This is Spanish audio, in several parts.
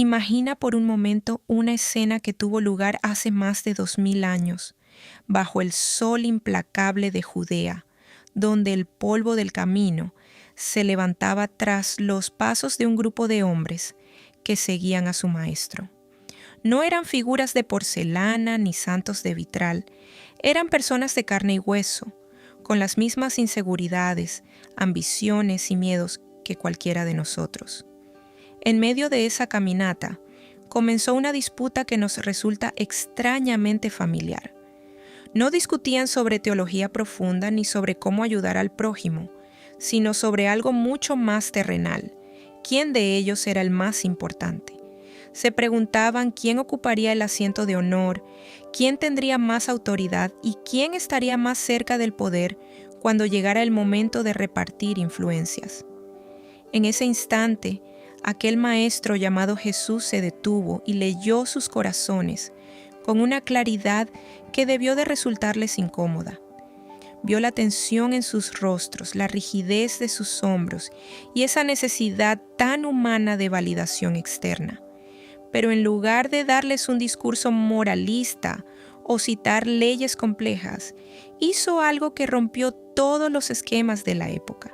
Imagina por un momento una escena que tuvo lugar hace más de 2000 años, bajo el sol implacable de Judea, donde el polvo del camino se levantaba tras los pasos de un grupo de hombres que seguían a su maestro. No eran figuras de porcelana ni santos de vitral, eran personas de carne y hueso, con las mismas inseguridades, ambiciones y miedos que cualquiera de nosotros. En medio de esa caminata, comenzó una disputa que nos resulta extrañamente familiar. No discutían sobre teología profunda ni sobre cómo ayudar al prójimo, sino sobre algo mucho más terrenal. ¿Quién de ellos era el más importante? Se preguntaban quién ocuparía el asiento de honor, quién tendría más autoridad y quién estaría más cerca del poder cuando llegara el momento de repartir influencias. En ese instante, aquel maestro llamado Jesús se detuvo y leyó sus corazones con una claridad que debió de resultarles incómoda. Vio la tensión en sus rostros, la rigidez de sus hombros y esa necesidad tan humana de validación externa. Pero en lugar de darles un discurso moralista o citar leyes complejas, hizo algo que rompió todos los esquemas de la época.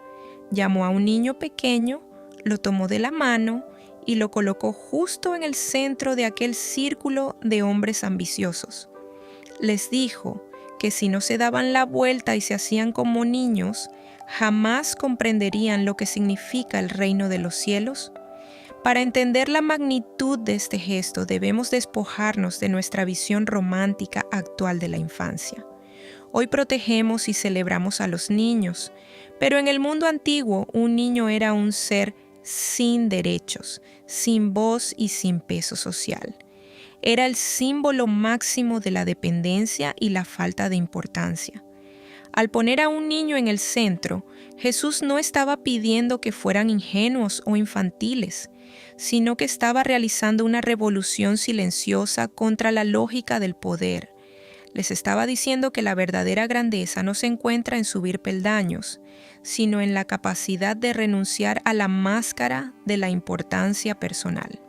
Llamó a un niño pequeño, lo tomó de la mano y lo colocó justo en el centro de aquel círculo de hombres ambiciosos. Les dijo que si no se daban la vuelta y se hacían como niños, jamás comprenderían lo que significa el reino de los cielos. Para entender la magnitud de este gesto, debemos despojarnos de nuestra visión romántica actual de la infancia. Hoy protegemos y celebramos a los niños, pero en el mundo antiguo un niño era un ser sin derechos, sin voz y sin peso social. Era el símbolo máximo de la dependencia y la falta de importancia. Al poner a un niño en el centro, Jesús no estaba pidiendo que fueran ingenuos o infantiles, sino que estaba realizando una revolución silenciosa contra la lógica del poder. Les estaba diciendo que la verdadera grandeza no se encuentra en subir peldaños, sino en la capacidad de renunciar a la máscara de la importancia personal.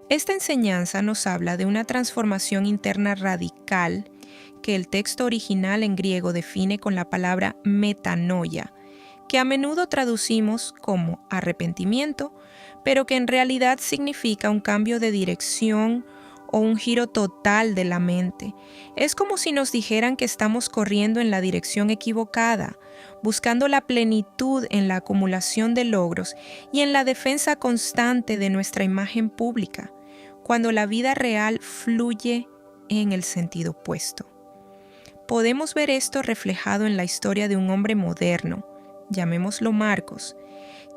Esta enseñanza nos habla de una transformación interna radical que el texto original en griego define con la palabra metanoia, que a menudo traducimos como arrepentimiento, pero que en realidad significa un cambio de dirección o un giro total de la mente. Es como si nos dijeran que estamos corriendo en la dirección equivocada, buscando la plenitud en la acumulación de logros y en la defensa constante de nuestra imagen pública, cuando la vida real fluye en el sentido opuesto. Podemos ver esto reflejado en la historia de un hombre moderno, llamémoslo Marcos,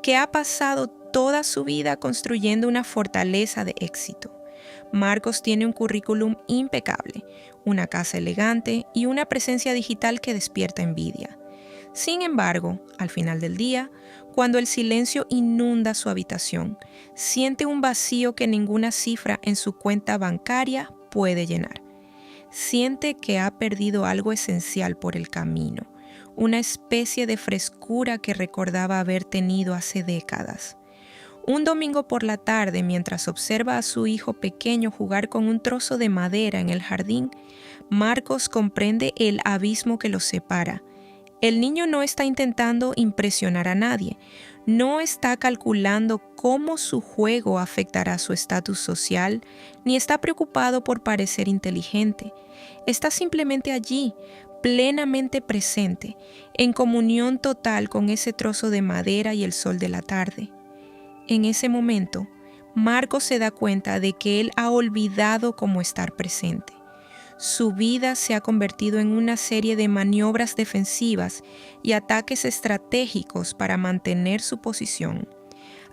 que ha pasado toda su vida construyendo una fortaleza de éxito. Marcos tiene un currículum impecable, una casa elegante y una presencia digital que despierta envidia. Sin embargo, al final del día, cuando el silencio inunda su habitación, siente un vacío que ninguna cifra en su cuenta bancaria puede llenar. Siente que ha perdido algo esencial por el camino, una especie de frescura que recordaba haber tenido hace décadas. Un domingo por la tarde, mientras observa a su hijo pequeño jugar con un trozo de madera en el jardín, Marcos comprende el abismo que los separa. El niño no está intentando impresionar a nadie, no está calculando cómo su juego afectará su estatus social, ni está preocupado por parecer inteligente. Está simplemente allí, plenamente presente, en comunión total con ese trozo de madera y el sol de la tarde. En ese momento, Marcos se da cuenta de que él ha olvidado cómo estar presente. Su vida se ha convertido en una serie de maniobras defensivas y ataques estratégicos para mantener su posición.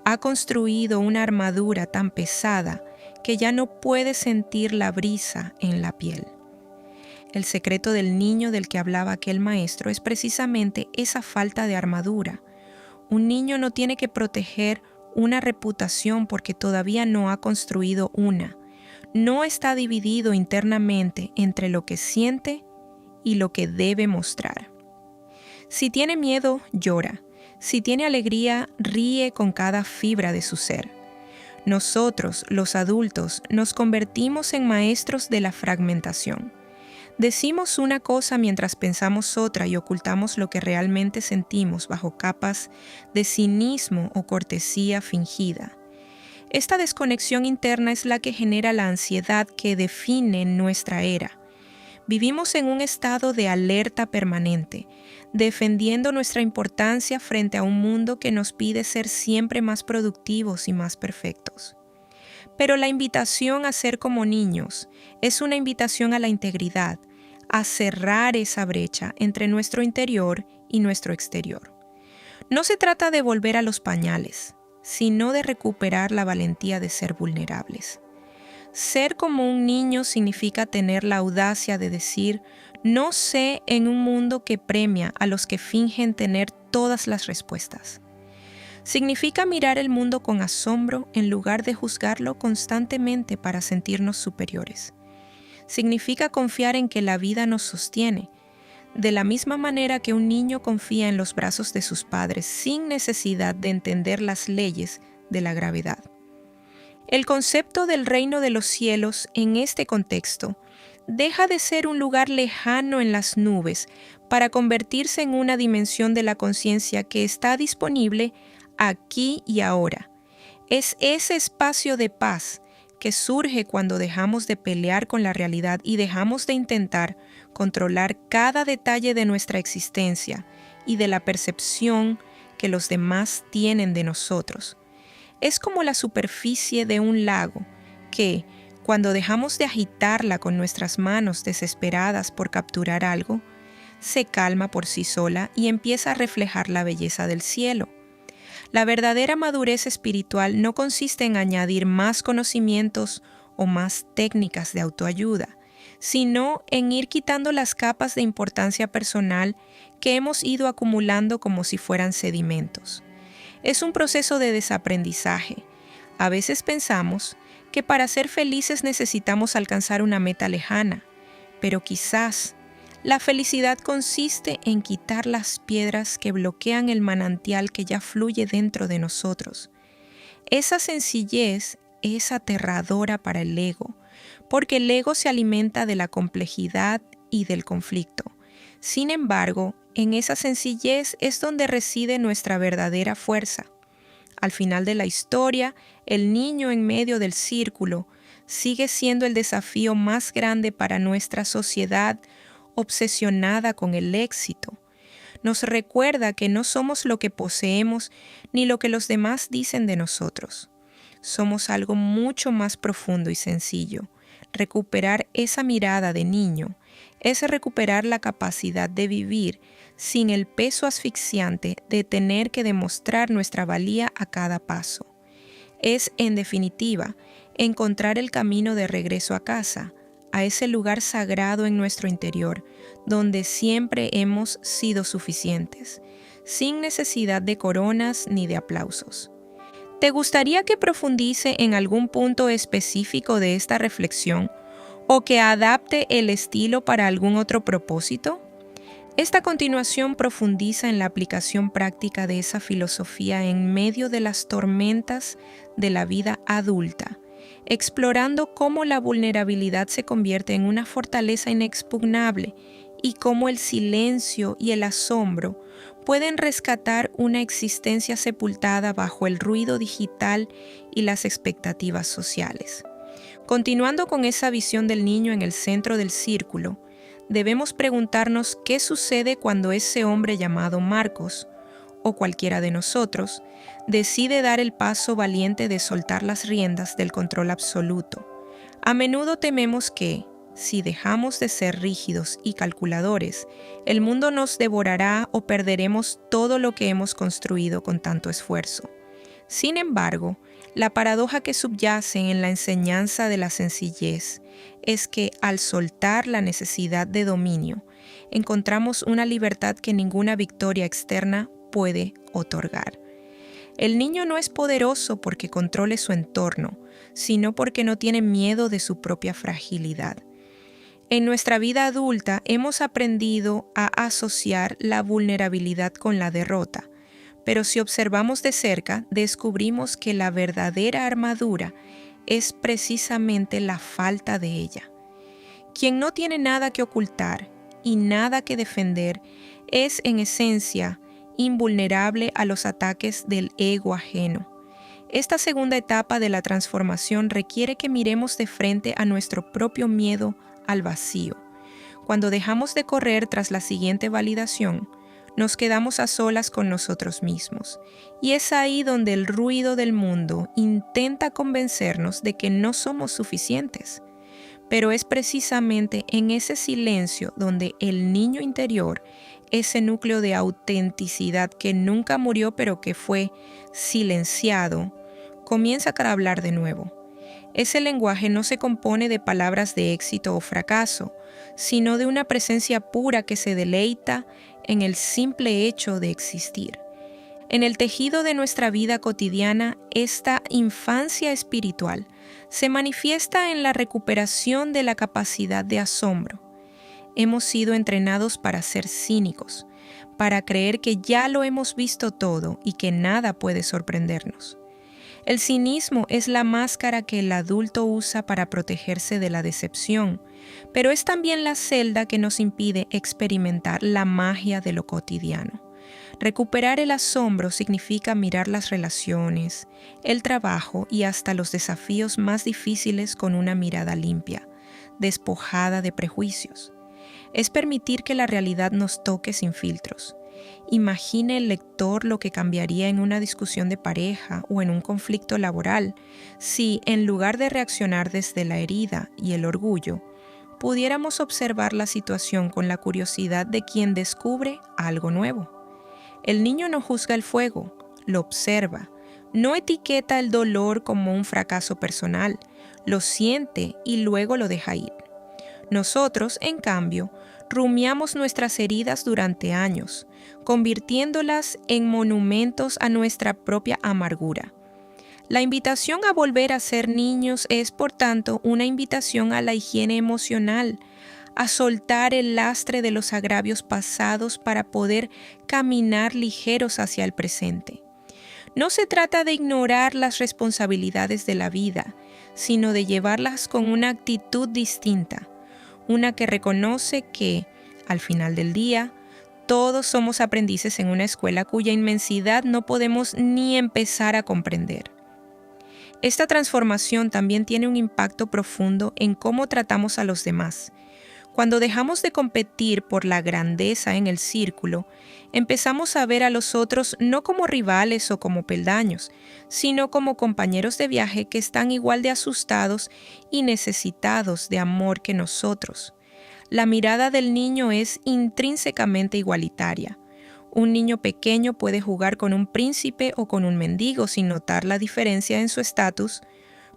Ha construido una armadura tan pesada que ya no puede sentir la brisa en la piel. El secreto del niño del que hablaba aquel maestro es precisamente esa falta de armadura. Un niño no tiene que proteger una reputación porque todavía no ha construido una. No está dividido internamente entre lo que siente y lo que debe mostrar. Si tiene miedo, llora. Si tiene alegría, ríe con cada fibra de su ser. Nosotros, los adultos, nos convertimos en maestros de la fragmentación. Decimos una cosa mientras pensamos otra y ocultamos lo que realmente sentimos bajo capas de cinismo o cortesía fingida. Esta desconexión interna es la que genera la ansiedad que define nuestra era. Vivimos en un estado de alerta permanente, defendiendo nuestra importancia frente a un mundo que nos pide ser siempre más productivos y más perfectos. Pero la invitación a ser como niños es una invitación a la integridad, a cerrar esa brecha entre nuestro interior y nuestro exterior. No se trata de volver a los pañales, sino de recuperar la valentía de ser vulnerables. Ser como un niño significa tener la audacia de decir, no sé, en un mundo que premia a los que fingen tener todas las respuestas. Significa mirar el mundo con asombro en lugar de juzgarlo constantemente para sentirnos superiores. Significa confiar en que la vida nos sostiene, de la misma manera que un niño confía en los brazos de sus padres sin necesidad de entender las leyes de la gravedad. El concepto del reino de los cielos en este contexto deja de ser un lugar lejano en las nubes para convertirse en una dimensión de la conciencia que está disponible aquí y ahora. Es ese espacio de paz que surge cuando dejamos de pelear con la realidad y dejamos de intentar controlar cada detalle de nuestra existencia y de la percepción que los demás tienen de nosotros. Es como la superficie de un lago que, cuando dejamos de agitarla con nuestras manos desesperadas por capturar algo, se calma por sí sola y empieza a reflejar la belleza del cielo. La verdadera madurez espiritual no consiste en añadir más conocimientos o más técnicas de autoayuda, sino en ir quitando las capas de importancia personal que hemos ido acumulando como si fueran sedimentos. Es un proceso de desaprendizaje. A veces pensamos que para ser felices necesitamos alcanzar una meta lejana, pero quizás la felicidad consiste en quitar las piedras que bloquean el manantial que ya fluye dentro de nosotros. Esa sencillez es aterradora para el ego, porque el ego se alimenta de la complejidad y del conflicto. Sin embargo, en esa sencillez es donde reside nuestra verdadera fuerza. Al final de la historia, el niño en medio del círculo sigue siendo el desafío más grande para nuestra sociedad obsesionada con el éxito. Nos recuerda que no somos lo que poseemos ni lo que los demás dicen de nosotros. Somos algo mucho más profundo y sencillo. Recuperar esa mirada de niño es recuperar la capacidad de vivir sin el peso asfixiante de tener que demostrar nuestra valía a cada paso. Es, en definitiva, encontrar el camino de regreso a casa, a ese lugar sagrado en nuestro interior, donde siempre hemos sido suficientes, sin necesidad de coronas ni de aplausos. ¿Te gustaría que profundice en algún punto específico de esta reflexión o que adapte el estilo para algún otro propósito? Esta continuación profundiza en la aplicación práctica de esa filosofía en medio de las tormentas de la vida adulta, explorando cómo la vulnerabilidad se convierte en una fortaleza inexpugnable y cómo el silencio y el asombro pueden rescatar una existencia sepultada bajo el ruido digital y las expectativas sociales. Continuando con esa visión del niño en el centro del círculo, debemos preguntarnos qué sucede cuando ese hombre llamado Marcos, o cualquiera de nosotros, decide dar el paso valiente de soltar las riendas del control absoluto. A menudo tememos que, si dejamos de ser rígidos y calculadores, el mundo nos devorará o perderemos todo lo que hemos construido con tanto esfuerzo. Sin embargo, la paradoja que subyace en la enseñanza de la sencillez es que al soltar la necesidad de dominio, encontramos una libertad que ninguna victoria externa puede otorgar. El niño no es poderoso porque controle su entorno, sino porque no tiene miedo de su propia fragilidad. En nuestra vida adulta hemos aprendido a asociar la vulnerabilidad con la derrota, pero si observamos de cerca, descubrimos que la verdadera armadura es precisamente la falta de ella. Quien no tiene nada que ocultar y nada que defender es en esencia invulnerable a los ataques del ego ajeno. Esta segunda etapa de la transformación requiere que miremos de frente a nuestro propio miedo al vacío. Cuando dejamos de correr tras la siguiente validación, nos quedamos a solas con nosotros mismos. Y es ahí donde el ruido del mundo intenta convencernos de que no somos suficientes. Pero es precisamente en ese silencio donde el niño interior, ese núcleo de autenticidad que nunca murió pero que fue silenciado, comienza a hablar de nuevo. Ese lenguaje no se compone de palabras de éxito o fracaso, sino de una presencia pura que se deleita en el simple hecho de existir. En el tejido de nuestra vida cotidiana, esta infancia espiritual se manifiesta en la recuperación de la capacidad de asombro. Hemos sido entrenados para ser cínicos, para creer que ya lo hemos visto todo y que nada puede sorprendernos. El cinismo es la máscara que el adulto usa para protegerse de la decepción, pero es también la celda que nos impide experimentar la magia de lo cotidiano. Recuperar el asombro significa mirar las relaciones, el trabajo y hasta los desafíos más difíciles con una mirada limpia, despojada de prejuicios. Es permitir que la realidad nos toque sin filtros. Imagine el lector lo que cambiaría en una discusión de pareja o en un conflicto laboral si, en lugar de reaccionar desde la herida y el orgullo, pudiéramos observar la situación con la curiosidad de quien descubre algo nuevo. El niño no juzga el fuego, lo observa, no etiqueta el dolor como un fracaso personal, lo siente y luego lo deja ir. Nosotros, en cambio, rumiamos nuestras heridas durante años, convirtiéndolas en monumentos a nuestra propia amargura. La invitación a volver a ser niños es, por tanto, una invitación a la higiene emocional, a soltar el lastre de los agravios pasados para poder caminar ligeros hacia el presente. No se trata de ignorar las responsabilidades de la vida, sino de llevarlas con una actitud distinta, una que reconoce que, al final del día, todos somos aprendices en una escuela cuya inmensidad no podemos ni empezar a comprender. Esta transformación también tiene un impacto profundo en cómo tratamos a los demás. Cuando dejamos de competir por la grandeza en el círculo, empezamos a ver a los otros no como rivales o como peldaños, sino como compañeros de viaje que están igual de asustados y necesitados de amor que nosotros. La mirada del niño es intrínsecamente igualitaria. Un niño pequeño puede jugar con un príncipe o con un mendigo sin notar la diferencia en su estatus,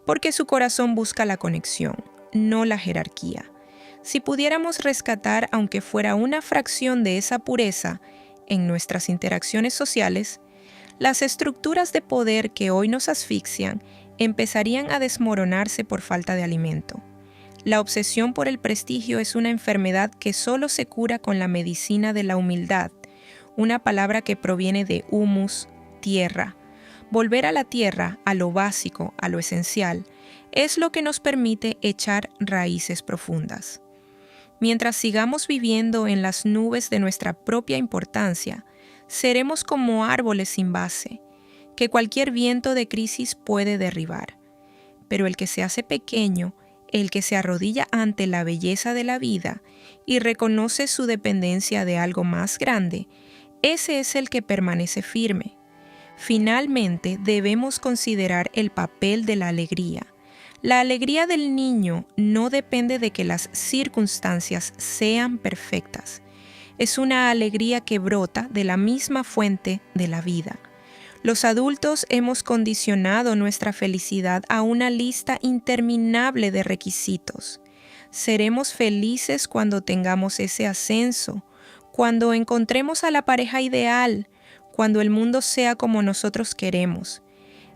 porque su corazón busca la conexión, no la jerarquía. Si pudiéramos rescatar, aunque fuera una fracción de esa pureza, en nuestras interacciones sociales, las estructuras de poder que hoy nos asfixian empezarían a desmoronarse por falta de alimento. La obsesión por el prestigio es una enfermedad que solo se cura con la medicina de la humildad, una palabra que proviene de humus, tierra. Volver a la tierra, a lo básico, a lo esencial, es lo que nos permite echar raíces profundas. Mientras sigamos viviendo en las nubes de nuestra propia importancia, seremos como árboles sin base, que cualquier viento de crisis puede derribar. Pero el que se hace pequeño, el que se arrodilla ante la belleza de la vida y reconoce su dependencia de algo más grande, ese es el que permanece firme. Finalmente, debemos considerar el papel de la alegría. La alegría del niño no depende de que las circunstancias sean perfectas. Es una alegría que brota de la misma fuente de la vida. Los adultos hemos condicionado nuestra felicidad a una lista interminable de requisitos. Seremos felices cuando tengamos ese ascenso, cuando encontremos a la pareja ideal, cuando el mundo sea como nosotros queremos.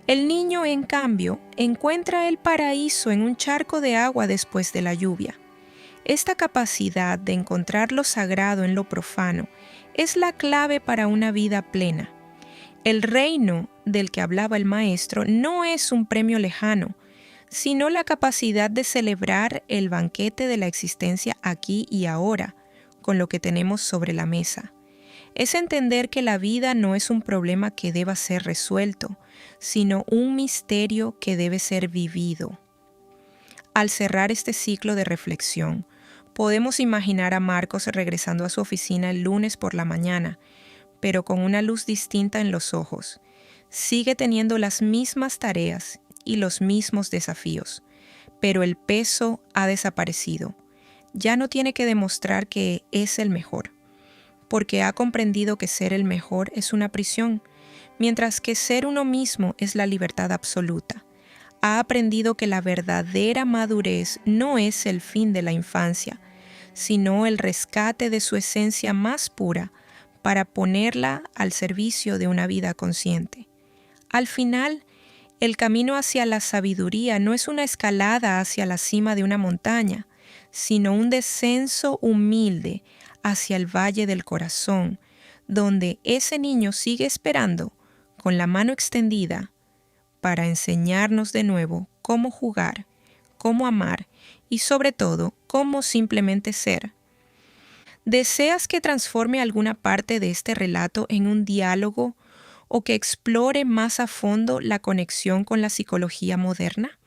El niño, en cambio, encuentra el paraíso en un charco de agua después de la lluvia. Esta capacidad de encontrar lo sagrado en lo profano es la clave para una vida plena. El reino del que hablaba el maestro no es un premio lejano, sino la capacidad de celebrar el banquete de la existencia aquí y ahora, con lo que tenemos sobre la mesa. Es entender que la vida no es un problema que deba ser resuelto, sino un misterio que debe ser vivido. Al cerrar este ciclo de reflexión, podemos imaginar a Marcos regresando a su oficina el lunes por la mañana, pero con una luz distinta en los ojos. Sigue teniendo las mismas tareas y los mismos desafíos, pero el peso ha desaparecido. Ya no tiene que demostrar que es el mejor, porque ha comprendido que ser el mejor es una prisión, mientras que ser uno mismo es la libertad absoluta. Ha aprendido que la verdadera madurez no es el fin de la infancia, sino el rescate de su esencia más pura para ponerla al servicio de una vida consciente. Al final, el camino hacia la sabiduría no es una escalada hacia la cima de una montaña, sino un descenso humilde hacia el valle del corazón, donde ese niño sigue esperando, con la mano extendida, para enseñarnos de nuevo cómo jugar, cómo amar y sobre todo, cómo simplemente ser. ¿Deseas que transforme alguna parte de este relato en un diálogo o que explore más a fondo la conexión con la psicología moderna?